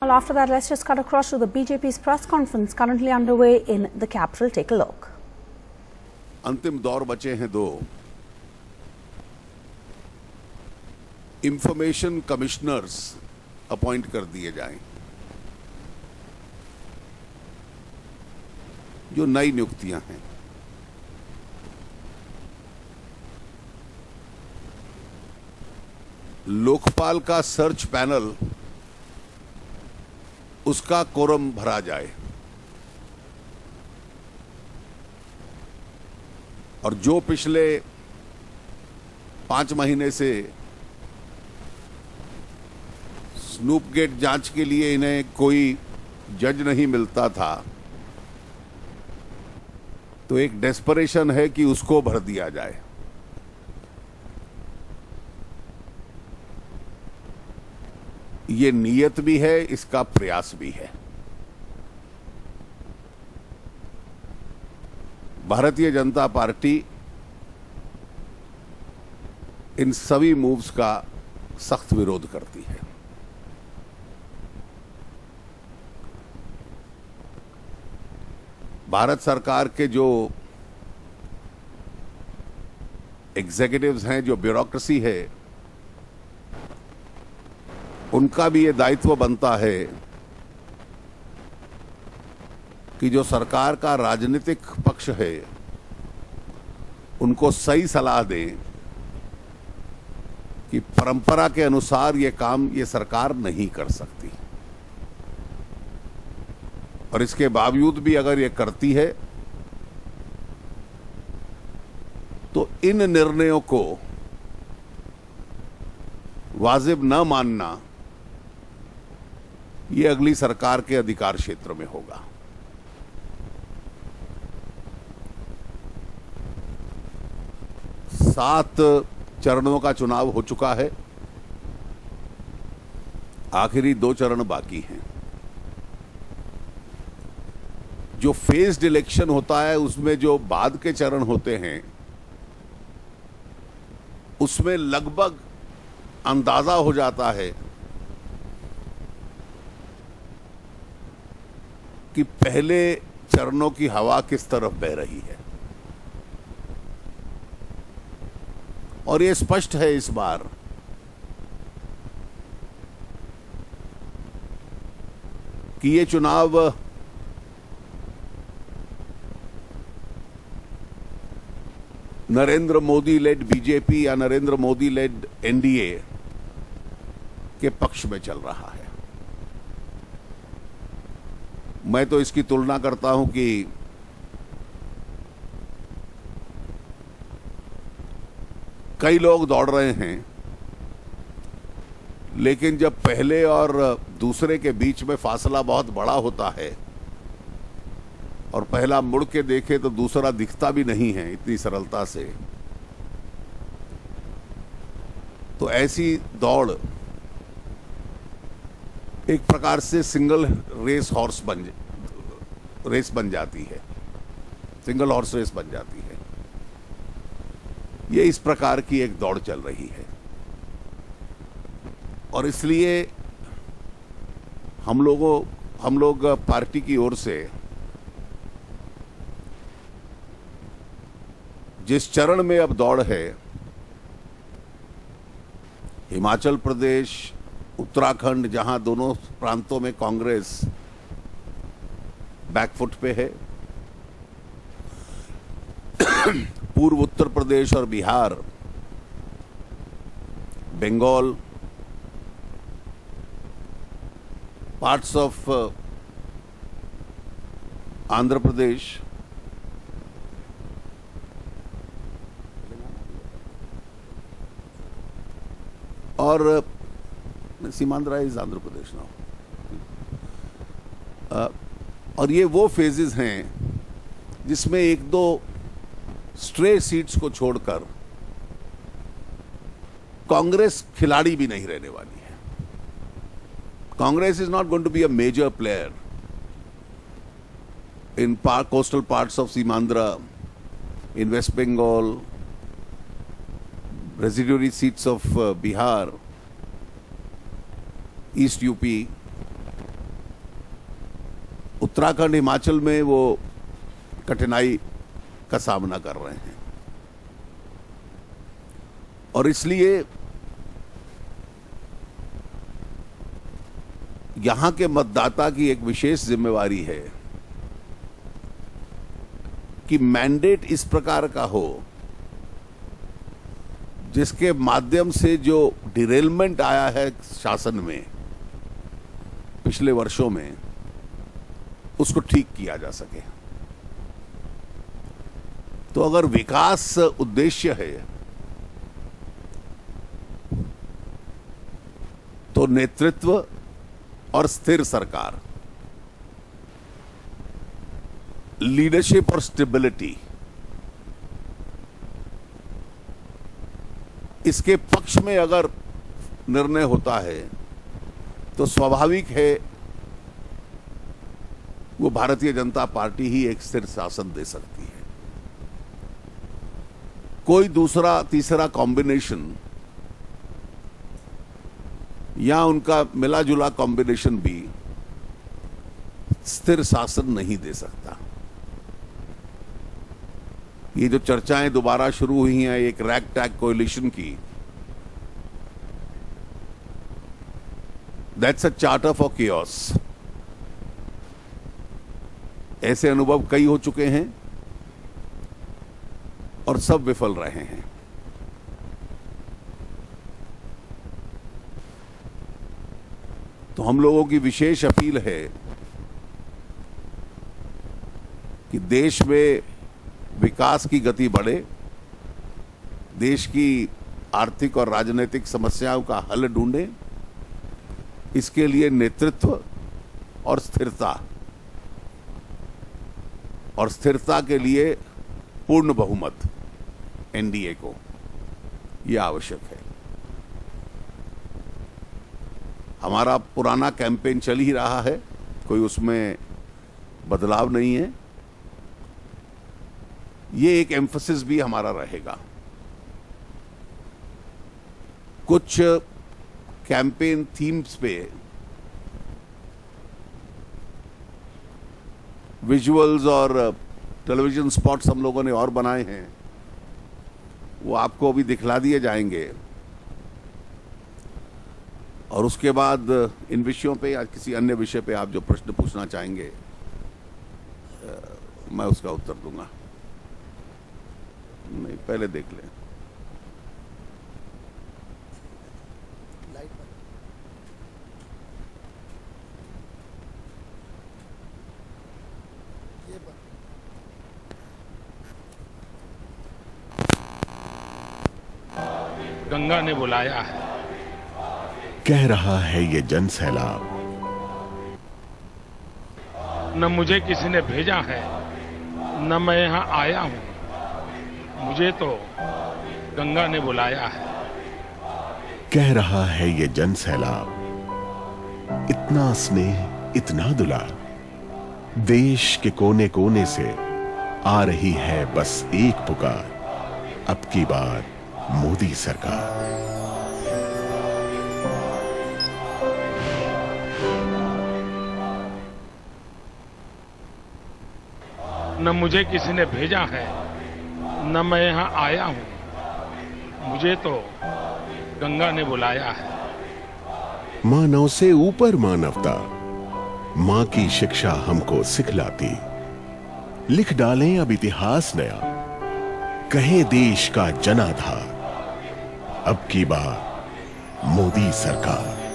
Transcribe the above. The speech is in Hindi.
Well, after that, let's just cut across to the BJP's press conference currently underway in the capital. Take a look. अंतिम दौर बचे हैं दो। इंफॉर्मेशन कमिश्नर्स अपॉइंट कर दिए जाएं, जो नई नियुक्तियां हैं। लोकपाल का सर्च पैनल, उसका कोरम भरा जाए और जो पिछले 5 महीने से स्नूपगेट जांच के लिए इन्हें कोई जज नहीं मिलता था, तो एक डेस्परेशन है कि उसको भर दिया जाए। ये नीयत भी है, इसका प्रयास भी है। भारतीय जनता पार्टी इन सभी मूव्स का सख्त विरोध करती है। भारत सरकार के जो एग्जीक्यूटिव्स हैं, जो ब्यूरोक्रेसी है, उनका भी ये दायित्व बनता है कि जो सरकार का राजनीतिक पक्ष है उनको सही सलाह दें कि परंपरा के अनुसार ये काम ये सरकार नहीं कर सकती, और इसके बावजूद भी अगर ये करती है तो इन निर्णयों को वाजिब न मानना ये अगली सरकार के अधिकार क्षेत्र में होगा। सात चरणों का चुनाव हो चुका है, आखिरी 2 चरण बाकी हैं। जो फेज्ड इलेक्शन होता है उसमें जो बाद के चरण होते हैं, उसमें लगभग अंदाजा हो जाता है कि पहले चरणों की हवा किस तरफ बह रही है, और यह स्पष्ट है इस बार कि ये चुनाव नरेंद्र मोदी लेड बीजेपी या नरेंद्र मोदी लेड एनडीए के पक्ष में चल रहा है। मैं तो इसकी तुलना करता हूं कि कई लोग दौड़ रहे हैं, लेकिन जब पहले और दूसरे के बीच में फासला बहुत बड़ा होता है और पहला मुड़ के देखे तो दूसरा दिखता भी नहीं है इतनी सरलता से, तो ऐसी दौड़ एक प्रकार से सिंगल रेस बन जाती है, सिंगल हॉर्स रेस बन जाती है। ये इस प्रकार की एक दौड़ चल रही है, और इसलिए हम लोग पार्टी की ओर से जिस चरण में अब दौड़ है, हिमाचल प्रदेश, उत्तराखंड, जहां दोनों प्रांतों में कांग्रेस बैकफुट पे है, पूर्व उत्तर प्रदेश और बिहार, बंगाल, पार्ट्स ऑफ आंध्र प्रदेश, और सीमांध्रा इज आंध्र प्रदेश नाउ, और ये वो फेजेस हैं जिसमें 1-2 स्ट्रे सीट्स को छोड़कर कांग्रेस खिलाड़ी भी नहीं रहने वाली है। Congress is not going to be a major player in coastal parts of Seemandhra, in West Bengal, residuary seats of Bihar, East UP, Uttarakhand Himachal में वो कठिनाई का सामना कर रहे हैं। और इसलिए यहां के मतदाता की एक विशेष जिम्मेवारी है कि मैंडेट इस प्रकार का हो जिसके माध्यम से जो डिरेलमेंट आया है शासन में पिछले वर्षों में, उसको ठीक किया जा सके। तो अगर विकास उद्देश्य है तो नेतृत्व और स्थिर सरकार, लीडरशिप और स्टेबिलिटी, इसके पक्ष में अगर निर्णय होता है तो स्वाभाविक है वो भारतीय जनता पार्टी ही एक स्थिर शासन दे सकती है। कोई दूसरा तीसरा कॉम्बिनेशन या उनका मिला जुला कॉम्बिनेशन भी स्थिर शासन नहीं दे सकता। ये जो चर्चाएं दोबारा शुरू हुई हैं एक रैग टैग कोalition की, that's a charter for chaos। ऐसे अनुभव कई हो चुके हैं और सब विफल रहे हैं। तो हम लोगों की विशेष अपील है कि देश में विकास की गति बढ़े, देश की आर्थिक और राजनीतिक समस्याओं का हल ढूंढे। इसके लिए नेतृत्व और स्थिरता के लिए पूर्ण बहुमत एनडीए को यह आवश्यक है। हमारा पुराना कैंपेन चल ही रहा है, कोई उसमें बदलाव नहीं है। ये एक एम्फसिस भी हमारा रहेगा। कुछ कैंपेन थीम्स पे विजुअल्स और टेलीविजन स्पॉट्स हम लोगों ने और बनाए हैं, वो आपको अभी दिखला दिए जाएंगे। और उसके बाद इन विषयों पे या किसी अन्य विषय पे आप जो प्रश्न पूछना चाहेंगे मैं उसका उत्तर दूंगा। नहीं, पहले देख लें। गंगा ने बुलाया है, कह रहा है ये जन सैलाब। न मुझे किसी ने भेजा है, न मैं यहां आया हूं। मुझे तो गंगा ने बुलाया है। कह रहा है ये जन सैलाब। इतना स्नेह, इतना दुलार, देश के कोने कोने से आ रही है बस एक पुकार, अब की बार मोदी सरकार। न मुझे किसी ने भेजा है, न मैं यहां आया हूं। मुझे तो गंगा ने बुलाया है। मानव से ऊपर मानवता, मां की शिक्षा हमको सिखलाती। लिख डालें अब इतिहास नया, कहे देश का जनाधार, अब की बार मोदी सरकार।